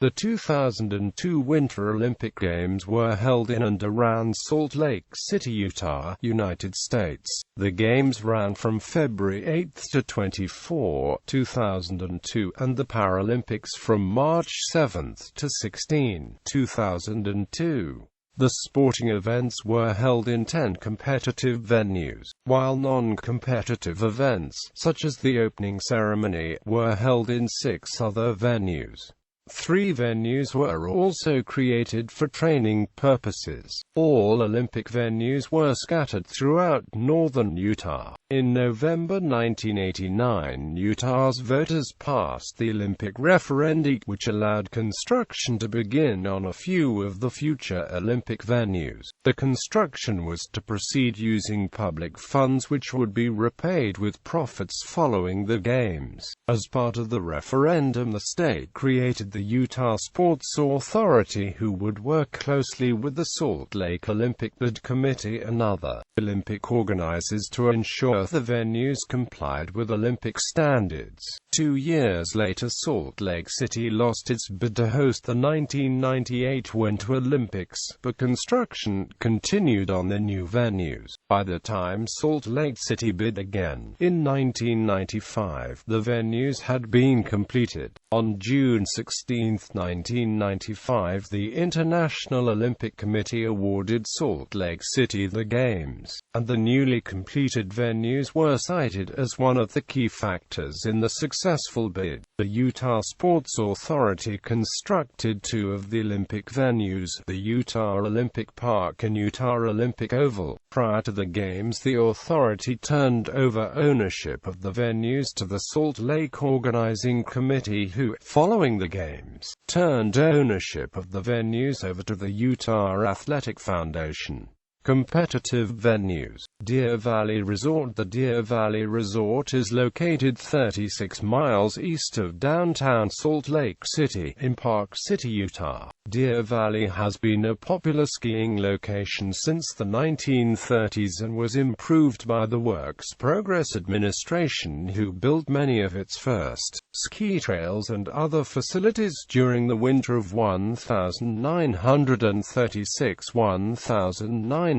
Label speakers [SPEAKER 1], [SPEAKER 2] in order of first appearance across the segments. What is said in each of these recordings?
[SPEAKER 1] The 2002 Winter Olympic Games were held in and around Salt Lake City, Utah, United States. The Games ran from February 8 to 24, 2002, and the Paralympics from March 7 to 16, 2002. The sporting events were held in 10 competitive venues, while non-competitive events, such as the opening ceremony, were held in 6 other venues. 3 venues were also created for training purposes. All Olympic venues were scattered throughout northern Utah. In November 1989, Utah's voters passed the Olympic referendum, which allowed construction to begin on a few of the future Olympic venues. The construction was to proceed using public funds, which would be repaid with profits following the Games. As part of the referendum, the state created the Utah Sports Authority, who would work closely with the Salt Lake Olympic Board Committee and other Olympic organizers to ensure the venues complied with Olympic standards. 2 years later, Salt Lake City lost its bid to host the 1998 Winter Olympics, but construction continued on the new venues. By the time Salt Lake City bid again, in 1995, the venues had been completed. On June 16, 1995, the International Olympic Committee awarded Salt Lake City the Games, and the newly completed venues were cited as one of the key factors in the successful bid. The Utah Sports Authority constructed 2 of the Olympic venues, the Utah Olympic Park and Utah Olympic Oval. Prior to the Games, the authority turned over ownership of the venues to the Salt Lake Organizing Committee, who, following the Games, turned ownership of the venues over to the Utah Athletic Foundation. Competitive venues. Deer Valley Resort. The Deer Valley Resort is located 36 miles east of downtown Salt Lake City, in Park City, Utah. Deer Valley has been a popular skiing location since the 1930s and was improved by the Works Progress Administration, who built many of its first ski trails and other facilities during the winter of 1936–1937.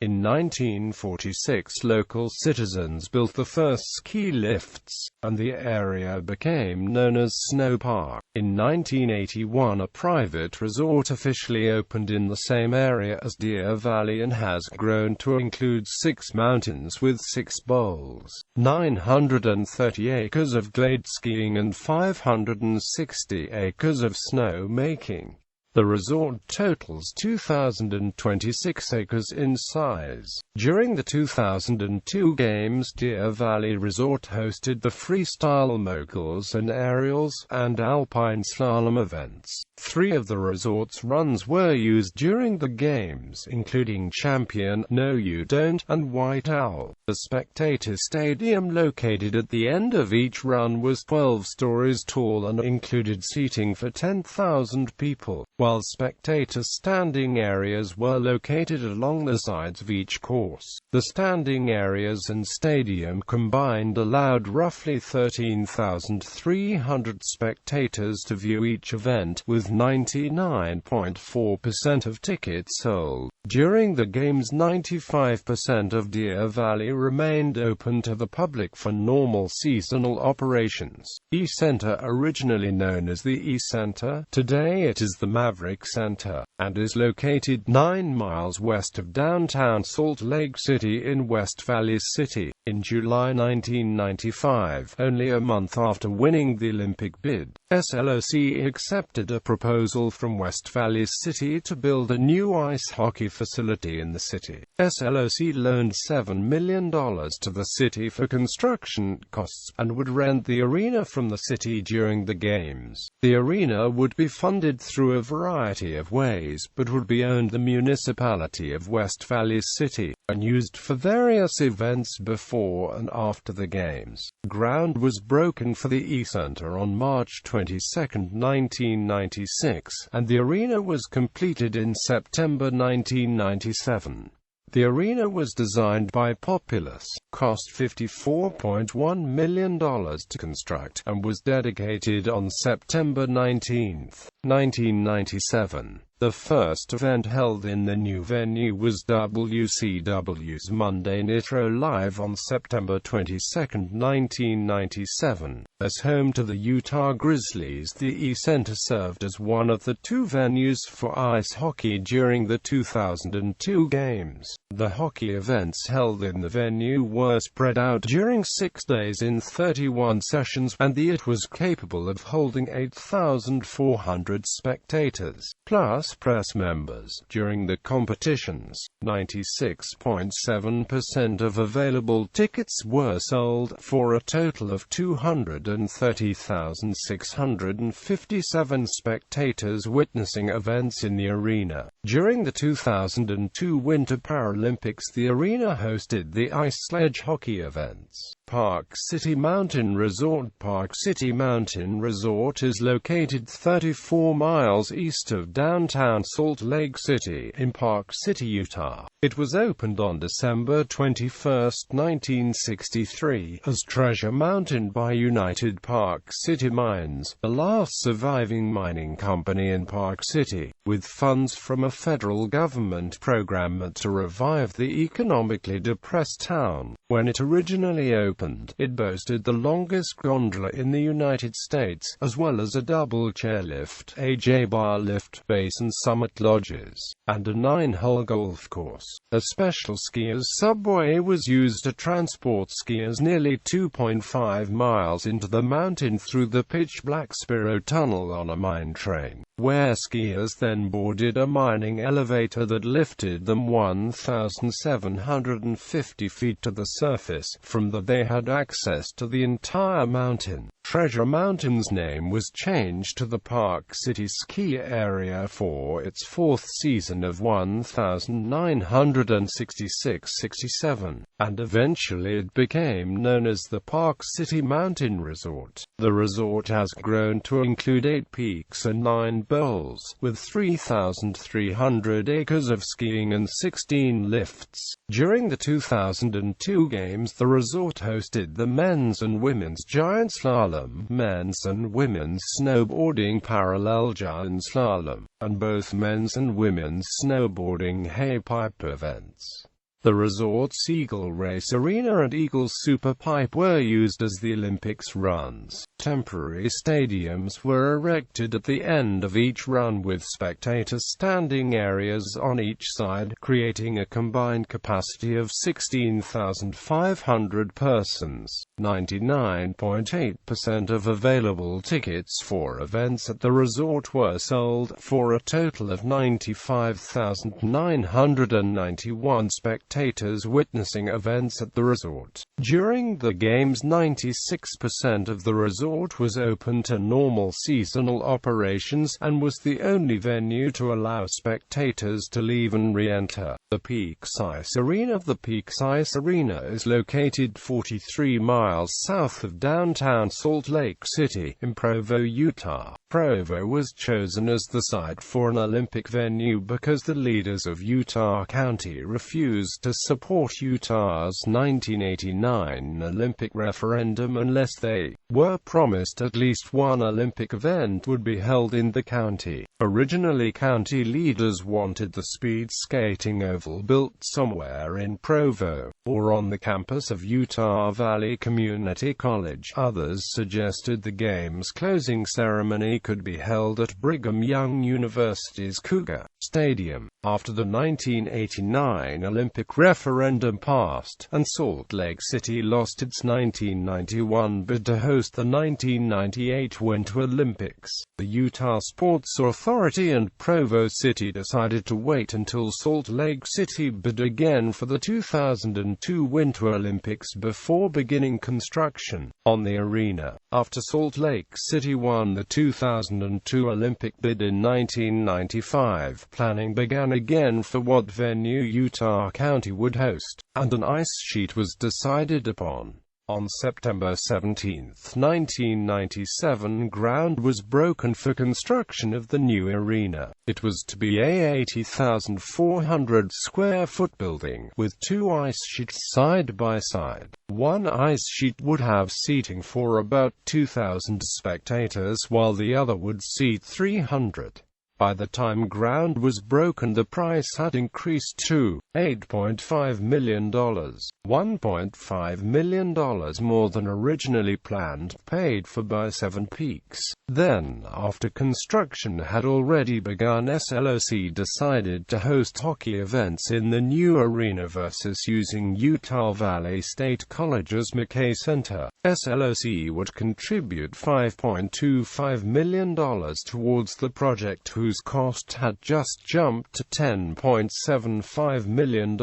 [SPEAKER 1] In 1946, local citizens built the first ski lifts, and the area became known as Snow Park. In 1981, a private resort officially opened in the same area as Deer Valley and has grown to include 6 mountains with 6 bowls, 930 acres of glade skiing and 560 acres of snow making. The resort totals 2,026 acres in size. During the 2002 Games, Deer Valley Resort hosted the freestyle moguls and aerials and alpine slalom events. 3 of the resort's runs were used during the Games, including Champion, No You Don't, and White Owl. The spectator stadium located at the end of each run was 12 stories tall and included seating for 10,000 people, while spectator standing areas were located along the sides of each course. The standing areas and stadium combined allowed roughly 13,300 spectators to view each event, with 99.4% of tickets sold. During the Games, 95% of Deer Valley remained open to the public for normal seasonal operations. E-Center, originally known as the E-Center, today it is the Maverick Center, and is located 9 miles west of downtown Salt Lake City in West Valley City. In July 1995, only a month after winning the Olympic bid, SLOC accepted a proposal from West Valley City to build a new ice hockey facility in the city. SLOC loaned $7 million to the city for construction costs, and would rent the arena from the city during the Games. The arena would be funded through a variety of ways, but would be owned the municipality of West Valley City, and used for various events before and after the Games. Ground was broken for the E-Center on March 22, 1996, and the arena was completed in September 1997. The arena was designed by Populous, cost $54.1 million to construct, and was dedicated on September 19, 1997. The first event held in the new venue was WCW's Monday Nitro Live on September 22, 1997. As home to the Utah Grizzlies, the E-Center served as one of the two venues for ice hockey during the 2002 games. The hockey events held in the venue were spread out during 6 days in 31 sessions, and it was capable of holding 8,400 spectators, plus press members. During the competitions, 96.7% of available tickets were sold, for a total of 230,657 spectators witnessing events in the arena. During the 2002 Winter Paralympics, the arena hosted the ice sledge hockey events. Park City Mountain Resort. Park City Mountain Resort is located 34 miles east of downtown Salt Lake City, in Park City, Utah. It was opened on December 21, 1963, as Treasure Mountain by United Park City Mines, the last surviving mining company in Park City, with funds from a federal government program to revive the economically depressed town. When it originally opened, it boasted the longest gondola in the United States, as well as a double chairlift, a J-bar lift, Basin summit lodges, and a 9-hole golf course. A special skiers subway was used to transport skiers nearly 2.5 miles into the mountain through the pitch-black Spiro Tunnel on a mine train, where skiers then boarded a mining elevator that lifted them 1,750 feet to the surface. From there they had access to the entire mountain. Treasure Mountain's name was changed to the Park City Ski Area for its fourth season of 1966-67, and eventually it became known as the Park City Mountain Resort. The resort has grown to include 8 peaks and 9 bowls, with 3,300 acres of skiing and 16 lifts. During the 2002 games, the resort hosted the men's and women's giant slalom, men's and women's snowboarding parallel giant slalom, and both men's and women's snowboarding halfpipe events. The resort's Eagle Race Arena and Eagle Super Pipe were used as the Olympics runs. Temporary stadiums were erected at the end of each run with spectator standing areas on each side, creating a combined capacity of 16,500 persons. 99.8% of available tickets for events at the resort were sold, for a total of 95,991 spectators witnessing events at the resort. During the games, 96% of the resort was open to normal seasonal operations, and was the only venue to allow spectators to leave and re-enter. The Peaks Ice Arena. The Peaks Ice Arena is located 43 miles south of downtown Salt Lake City, in Provo, Utah. Provo was chosen as the site for an Olympic venue because the leaders of Utah County refused to support Utah's 1989 Olympic referendum unless they were promised at least one Olympic event would be held in the county. Originally, county leaders wanted the speed skating oval built somewhere in Provo, or on the campus of Utah Valley Community College. Others suggested the game's closing ceremony could be held at Brigham Young University's Cougar Stadium. After the 1989 Olympic referendum passed, and Salt Lake City lost its 1991 bid to host the 1998 Winter Olympics, the Utah Sports Authority and Provo City decided to wait until Salt Lake City bid again for the 2002 Winter Olympics before beginning construction on the arena. After Salt Lake City won the 2002 Olympic bid in 1995, planning began again for what venue Utah County would host, and an ice sheet was decided upon. On September 17, 1997, ground was broken for construction of the new arena. It was to be a 80,400 square foot building, with 2 ice sheets side by side. One ice sheet would have seating for about 2,000 spectators, while the other would seat 300. By the time ground was broken, the price had increased to $8.5 million, $1.5 million more than originally planned, paid for by Seven Peaks. Then, after construction had already begun, SLOC decided to host hockey events in the new arena versus using Utah Valley State College's McKay Center. SLOC would contribute $5.25 million towards the project, whose cost had just jumped to $10.75 million,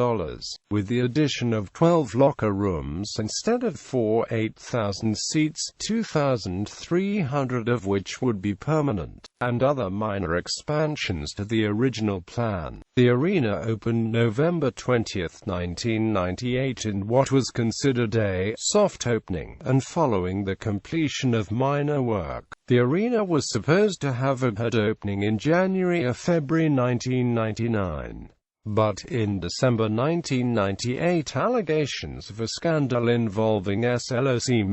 [SPEAKER 1] with the addition of 12 locker rooms instead of 4 8,000 seats, 2,300 of which would be permanent, and other minor expansions to the original plan. The arena opened November 20, 1998 in what was considered a soft opening, and following the completion of minor work, the arena was supposed to have a hard opening in January or February 1999. But in December 1998, allegations of a scandal involving SLOC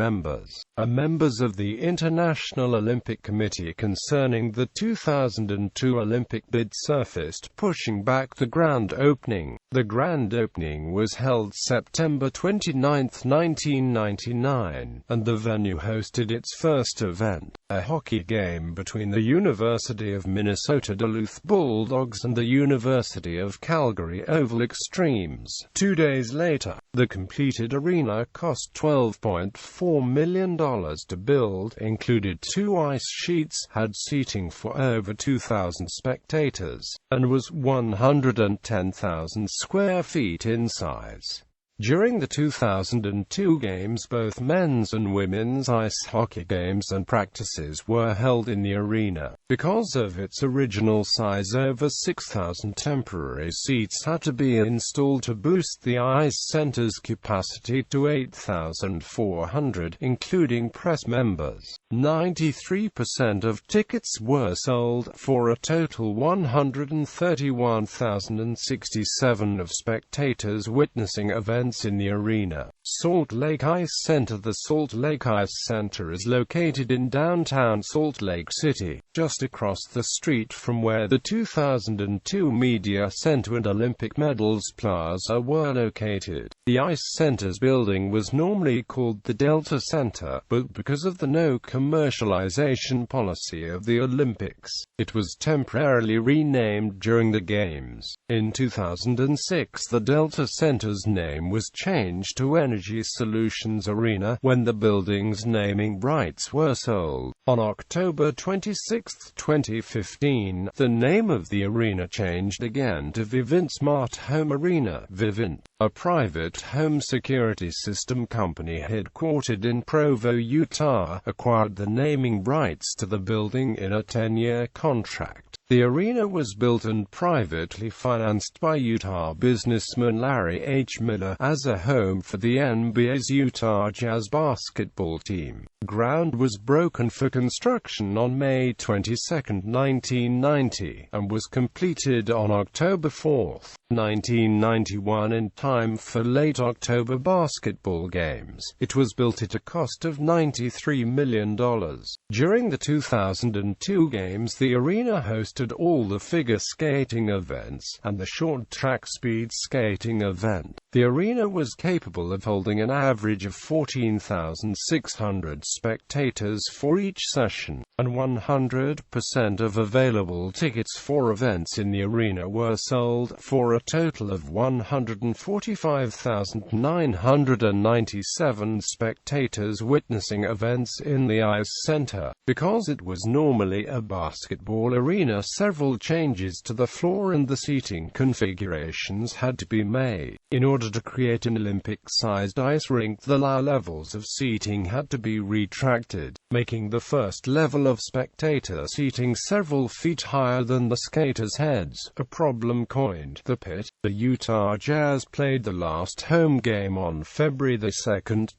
[SPEAKER 1] members of the International Olympic Committee concerning the 2002 Olympic bid surfaced, pushing back the grand opening. The grand opening was held September 29, 1999, and the venue hosted its first event, a hockey game between the University of Minnesota Duluth Bulldogs and the University of Calgary Oval Extremes. 2 days later, the completed arena cost $12.4 million to build, included 2 ice sheets, had seating for over 2,000 spectators, and was 110,000 square feet in size. During the 2002 games, both men's and women's ice hockey games and practices were held in the arena. Because of its original size, over 6,000 temporary seats had to be installed to boost the ice center's capacity to 8,400, including press members. 93% of tickets were sold, for a total 131,067 of spectators witnessing events in the arena. Salt Lake Ice Center. The Salt Lake Ice Center is located in downtown Salt Lake City, just across the street from where the 2002 Media Center and Olympic Medals Plaza were located. The Ice Center's building was normally called the Delta Center, but because of the no commercialization policy of the Olympics, it was temporarily renamed during the Games. In 2006, the Delta Center's name was changed to Energy Solutions Arena when the building's naming rights were sold. On October 26, 2015, the name of the arena changed again to Vivint Smart Home Arena. Vivint, a private home security system company headquartered in Provo, Utah, acquired the naming rights to the building in a 10-year contract. The arena was built and privately financed by Utah businessman Larry H. Miller as a home for the NBA's Utah Jazz basketball team. Ground was broken for construction on May 22, 1990, and was completed on October 4, 1991 in time for late October basketball games. It was built at a cost of $93 million. During the 2002 games, the arena hosted all the figure skating events, and the short track speed skating event. The arena was capable of holding an average of 14,600 spectators for each session, and 100% of available tickets for events in the arena were sold, for a total of 145,997 spectators witnessing events in the Ice Center. Because it was normally a basketball arena, several changes to the floor and the seating configurations had to be made. In order to create an Olympic-sized ice rink, the lower levels of seating had to be retracted, making the first level of spectator seating several feet higher than the skaters' heads, a problem coined the pit. The Utah Jazz played the last home game on February 2,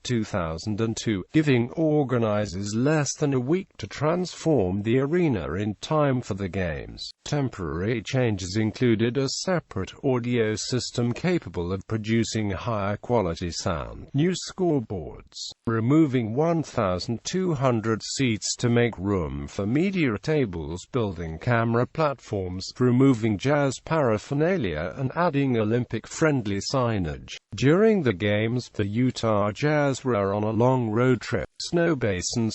[SPEAKER 1] 2002, giving organizers less than a week to transform the arena in time for the games. Temporary changes included a separate audio system capable of producing higher quality sound, new scoreboards, removing 1,200 seats to make room for media tables, building camera platforms, removing Jazz paraphernalia, and adding Olympic-friendly signage. During the games, the Utah Jazz were on a long road trip. Snow Basin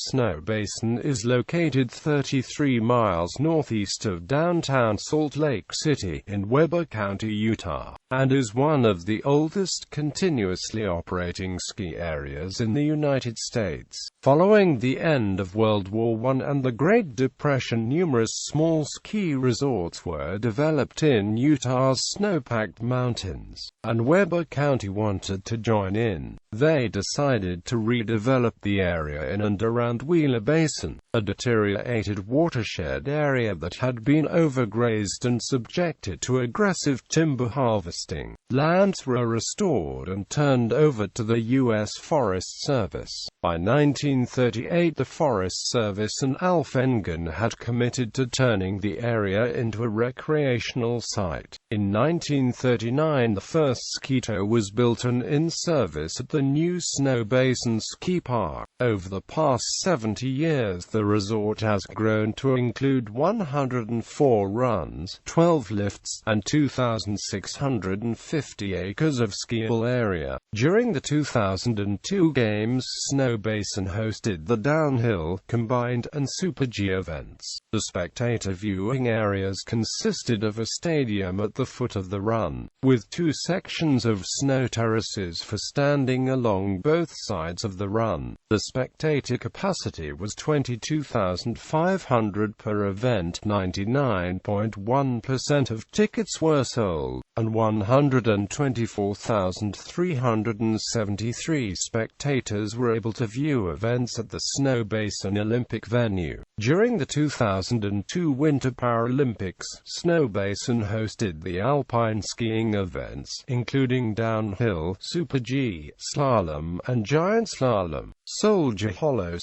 [SPEAKER 1] is located 33 miles northeast of downtown Salt Lake City in Weber County, Utah, and is one of the oldest continuously operating ski areas in the United States. Following the end of World War I and the Great Depression, numerous small ski resorts were developed in Utah's snow-packed mountains, and Weber County wanted to join in. They decided to redevelop the area in and around Wheeler Basin, a deteriorated watershed area that had been overgrazed and subjected to aggressive timber harvesting. Lands were restored and turned over to the U.S. Forest Service. By 1938, the Forest Service and Alf Engen had committed to turning the area into a recreational site. In 1939, the first ski tow was built and in service at the new Snow Basin Ski Park. Over the past 70 years, the resort has grown to include 104 runs, 12 lifts, and 2,650 acres of skiable area. During the 2002 games, Snow Basin hosted the downhill, combined, and Super G events. The spectator viewing areas consisted of a stadium at the foot of the run, with two sections of snow terraces for standing along both sides of the run. The spectator capacity was 22,500 per event. 99.1% of tickets were sold, and 124,373 spectators were able to view events at the Snow Basin Olympic venue. During the 2002 Winter Paralympics, Snow Basin hosted the alpine skiing events, including downhill, Super G, slalom, and giant slalom. Soldier Hollow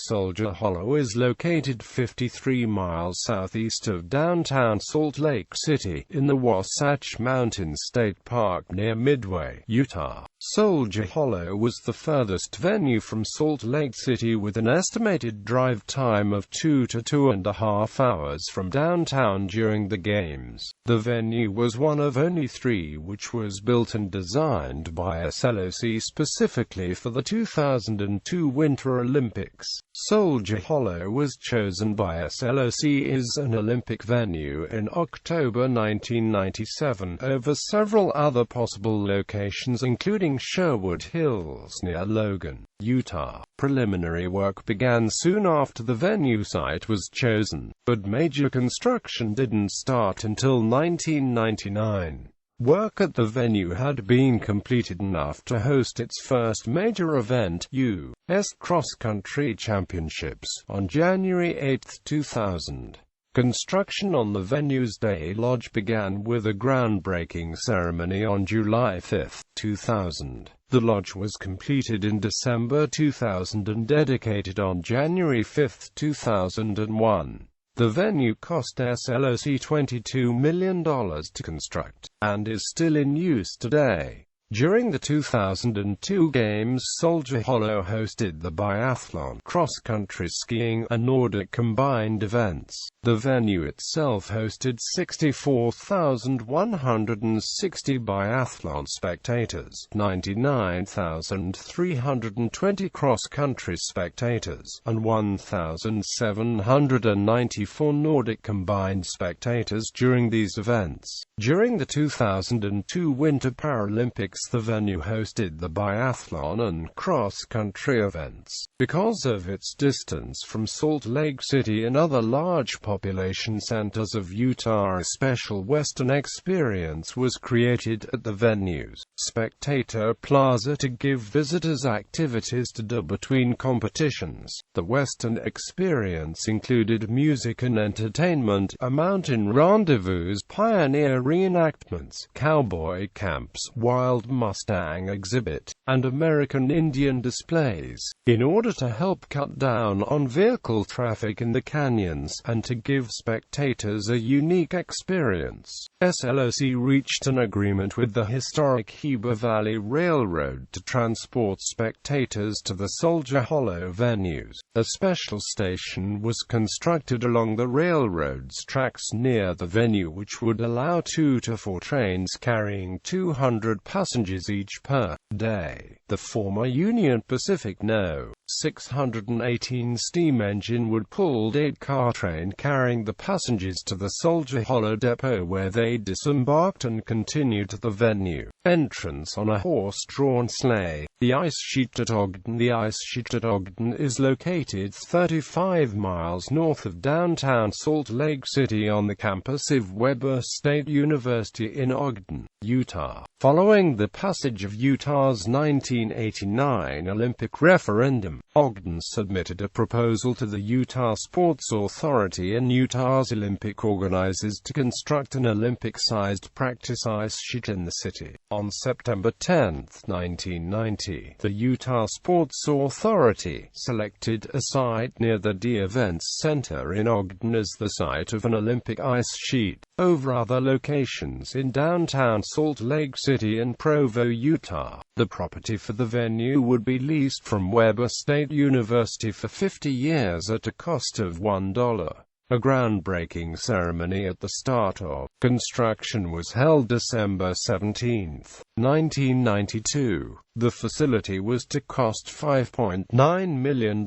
[SPEAKER 1] is located 53 miles southeast of downtown Salt Lake City, in the Wasatch Mountain State Park near Midway, Utah. Soldier Hollow was the furthest venue from Salt Lake City, with an estimated drive time of 2 to 2.5 hours from downtown during the games. The venue was one of only 3 which was built and designed by SLOC specifically for the 2002 Winter Olympics. Soldier Hollow was chosen by SLOC as an Olympic venue in October 1997, over several other possible locations including Sherwood Hills near Logan, Utah. Preliminary work began soon after the venue site was chosen, but major construction didn't start until 1999. Work at the venue had been completed enough to host its first major event, U.S. Cross Country Championships, on January 8, 2000. Construction on the venue's day lodge began with a groundbreaking ceremony on July 5, 2000. The lodge was completed in December 2000 and dedicated on January 5, 2001. The venue cost SLOC $22 million to construct, and is still in use today. During the 2002 games, Soldier Hollow hosted the biathlon, cross-country skiing, and Nordic combined events. The venue itself hosted 64,160 biathlon spectators, 99,320 cross-country spectators, and 1,794 Nordic combined spectators during these events. During the 2002 Winter Paralympics, the venue hosted the biathlon and cross-country events. Because of its distance from Salt Lake City and other large population centers of Utah, a special Western experience was created at the venue's Spectator Plaza to give visitors activities to do between competitions. The Western experience included music and entertainment, a mountain rendezvous, pioneer reenactments, cowboy camps, wild Mustang exhibit, and American Indian displays. In order to help cut down on vehicle traffic in the canyons, and to give spectators a unique experience, SLOC reached an agreement with the historic Gila Valley Railroad to transport spectators to the Soldier Hollow venues. A special station was constructed along the railroad's tracks near the venue, which would allow 2 to 4 trains carrying 200 passengers each per day. The former Union Pacific No. 618 steam engine would pull 8-car train carrying the passengers to the Soldier Hollow depot, where they disembarked and continued to the venue. Entrance on a horse-drawn sleigh. The ice sheet at Ogden. The ice sheet at Ogden is located 35 miles north of downtown Salt Lake City on the campus of Weber State University in Ogden, Utah. Following the passage of Utah's 1989 Olympic referendum, Ogden submitted a proposal to the Utah Sports Authority and Utah's Olympic organizers to construct an Olympic-sized practice ice sheet in the city. On September 10, 1990, the Utah Sports Authority selected a site near the D Events Center in Ogden as the site of an Olympic ice sheet, over other locations in downtown Salt Lake City and Provo, Utah. The property for the venue would be leased from Weber State University for 50 years at a cost of $1. A groundbreaking ceremony at the start of construction was held December 17, 1992. The facility was to cost $5.9 million,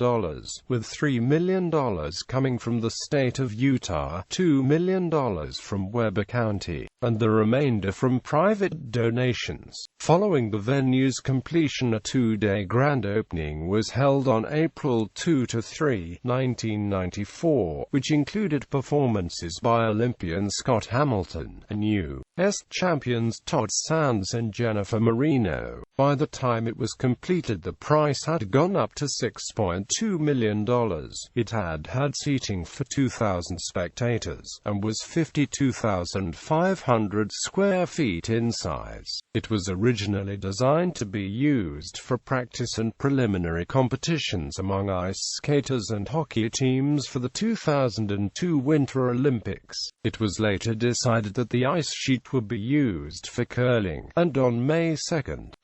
[SPEAKER 1] with $3 million coming from the state of Utah, $2 million from Weber County, and the remainder from private donations. Following the venue's completion, a 2-day grand opening was held on April 2–3, 1994, which included performances by Olympian Scott Hamilton and U.S. champions Todd Sands and Jennifer Marino. By the time it was completed, the price had gone up to $6.2 million. It had seating for 2,000 spectators, and was 52,500 square feet in size. It was originally designed to be used for practice and preliminary competitions among ice skaters and hockey teams for the 2002 Winter Olympics. It was later decided that the ice sheet would be used for curling, and on May 2,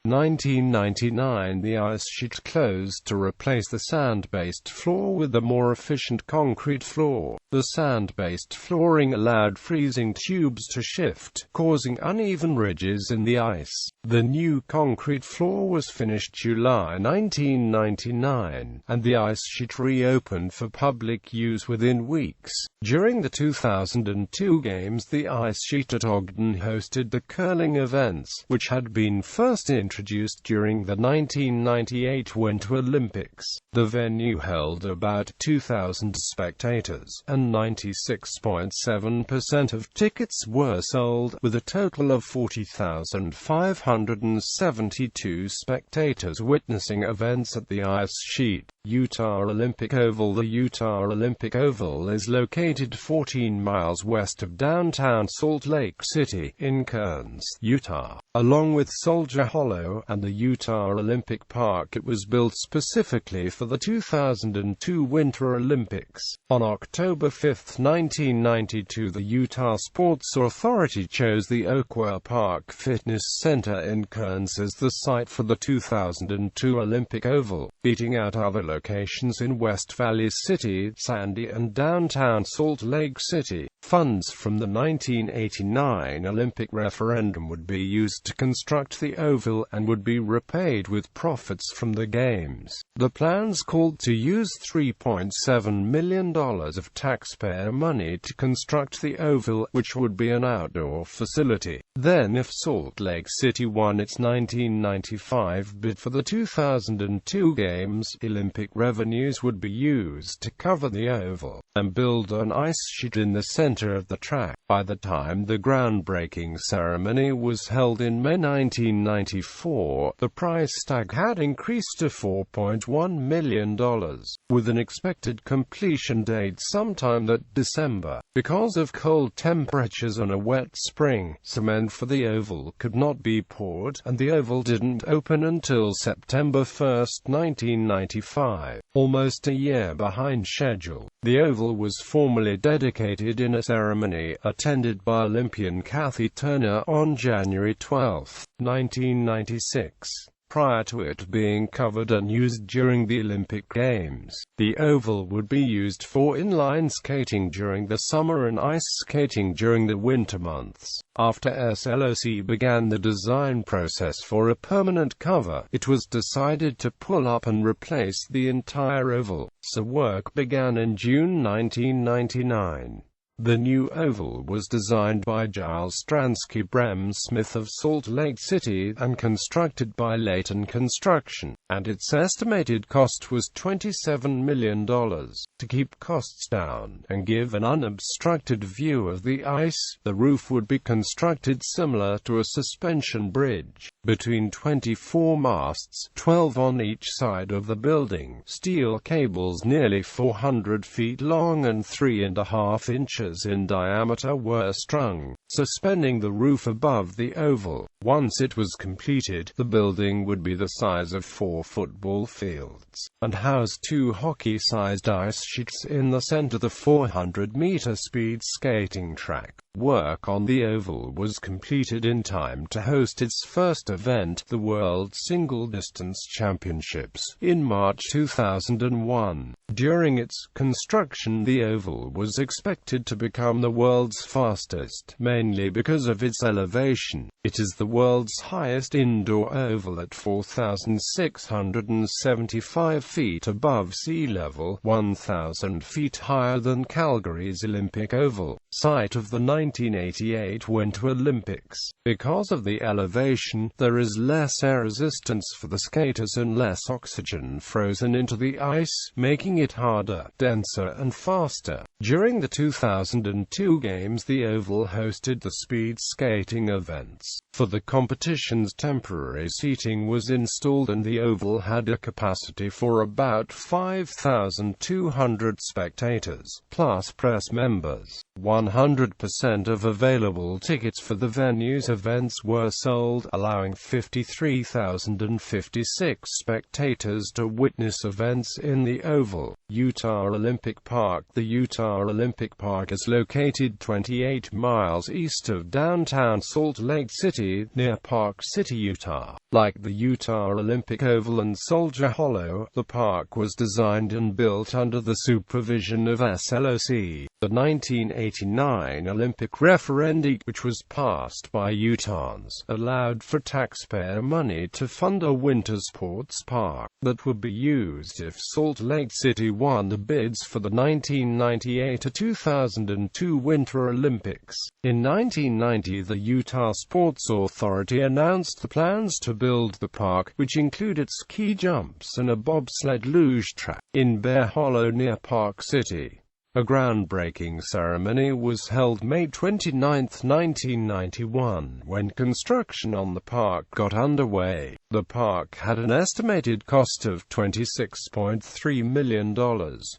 [SPEAKER 1] 1999, the ice sheet closed to replace the sand-based floor with a more efficient concrete floor. The sand-based flooring allowed freezing tubes to shift, causing uneven ridges in the ice. The new concrete floor was finished July 1999, and the ice sheet reopened for public use within weeks. During the 2002 Games, the ice sheet at Ogden hosted the curling events, which had been first introduced during the 1998 Winter Olympics. The venue held about 2,000 spectators, and 96.7% of tickets were sold, with a total of 40,572 spectators witnessing events at the ice sheet. Utah Olympic Oval. The Utah Olympic Oval is located 14 miles west of downtown Salt Lake City, in Kearns, Utah. Along with Soldier Hollow and the Utah Olympic Park, it was built specifically for the 2002 Winter Olympics. On October 5, 1992, the Utah Sports Authority chose the Oqua Park Fitness Center in Kearns as the site for the 2002 Olympic Oval, beating out other locations in West Valley City, Sandy, and downtown Salt Lake City. Funds from the 1989 Olympic referendum would be used to construct the Oval and would be repaid with profits from the Games. The plans called to use $3.7 million of taxpayer money to construct the Oval, which would be an outdoor facility. Then, if Salt Lake City won its 1995 bid for the 2002 Games, Olympic revenues would be used to cover the oval and build an ice sheet in the center of the track. By the time the groundbreaking ceremony was held in May 1994, the price tag had increased to $4.1 million, with an expected completion date sometime that December. Because of cold temperatures and a wet spring, cement for the oval could not be poured, and the oval didn't open until September 1, 1995, almost a year behind schedule. The oval was formally dedicated in a ceremony attended by Olympian Kathy Turner on January 12, 1996. Prior to it being covered and used during the Olympic Games, the oval would be used for inline skating during the summer and ice skating during the winter months. After SLOC began the design process for a permanent cover, it was decided to pull up and replace the entire oval, so work began in June 1999. The new oval was designed by Giles Stransky Brem-Smith of Salt Lake City and constructed by Layton Construction, and its estimated cost was $27 million. To keep costs down and give an unobstructed view of the ice, the roof would be constructed similar to a suspension bridge, between 24 masts, 12 on each side of the building. Steel cables nearly 400 feet long and 3.5 inches in diameter were strung, suspending the roof above the oval. Once it was completed, the building would be the size of 4 football fields, and house 2 hockey-sized ice sheets in the center. The 400-meter speed skating track work on the oval was completed in time to host its first event, the World Single Distance Championships, in March 2001. During its construction, the oval was expected to become the world's fastest, mainly because of its elevation. It is the world's highest indoor oval at 4,675 feet above sea level, 1,000 feet higher than Calgary's Olympic Oval, site of the 1988 Winter Olympics. Because of the elevation, there is less air resistance for the skaters and less oxygen frozen into the ice, making it harder, denser and faster. During the 2002 Games, the oval hosted the speed skating events. For the competitions, temporary seating was installed and the oval had a capacity for about 5,200 spectators, plus press members. 100% of available tickets for the venues events were sold, allowing 53,056 spectators to witness events in the oval. Utah Olympic Park. The Utah Olympic Park is located 28 miles east of downtown Salt Lake City, near Park City, Utah. Like the Utah Olympic Oval and Soldier Hollow, the park was designed and built under the supervision of SLOC. The 1989 Olympic referendum, which was passed by Utahns, allowed for taxpayer money to fund a winter sports park that would be used if Salt Lake City won the bids for the 1998-2002 Winter Olympics. In 1990, the Utah Sports Authority announced the plans to build the park, which included ski jumps and a bobsled luge track, in Bear Hollow near Park City. A groundbreaking ceremony was held May 29, 1991, when construction on the park got underway. The park had an estimated cost of $26.3 million,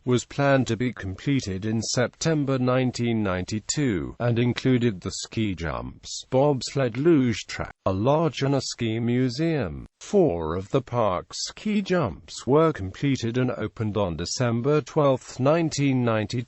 [SPEAKER 1] was planned to be completed in September 1992, and included the ski jumps, bobsled luge track, a lodge and a ski museum. 4 of the park's ski jumps were completed and opened on December 12, 1992,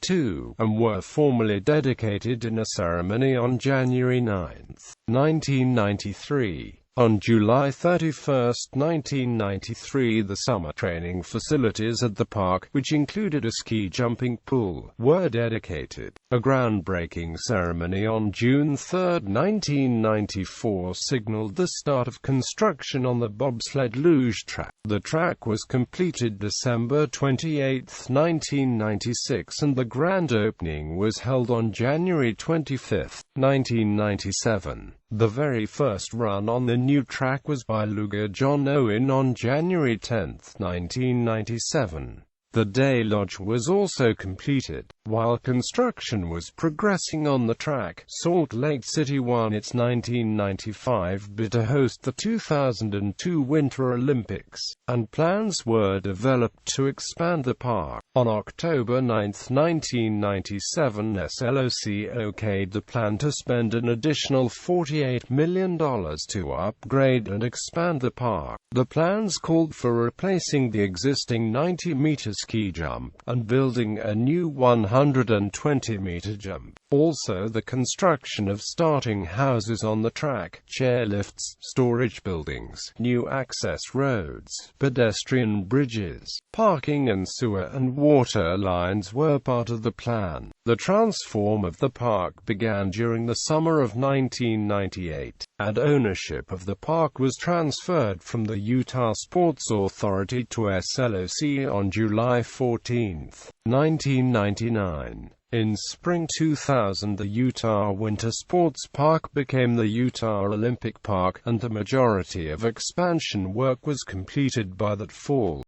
[SPEAKER 1] and were formally dedicated in a ceremony on January 9, 1993. On July 31, 1993, the summer training facilities at the park, which included a ski jumping pool, were dedicated. A groundbreaking ceremony on June 3, 1994 signaled the start of construction on the bobsled luge track. The track was completed December 28, 1996, and the grand opening was held on January 25, 1997. The very first run on the new track was by lugger John Owen on January 10, 1997. The day lodge was also completed. While construction was progressing on the track, Salt Lake City won its 1995 bid to host the 2002 Winter Olympics, and plans were developed to expand the park. On October 9, 1997, SLOC okayed the plan to spend an additional $48 million to upgrade and expand the park. The plans called for replacing the existing 90-meter ski jump, and building a new 120-meter jump. Also the construction of starting houses on the track, chairlifts, storage buildings, new access roads, pedestrian bridges, parking and sewer and water lines were part of the plan. The transform of the park began during the summer of 1998, and ownership of the park was transferred from the Utah Sports Authority to SLOC on July 14, 1999. In spring 2000, the Utah Winter Sports Park became the Utah Olympic Park, and the majority of expansion work was completed by that fall.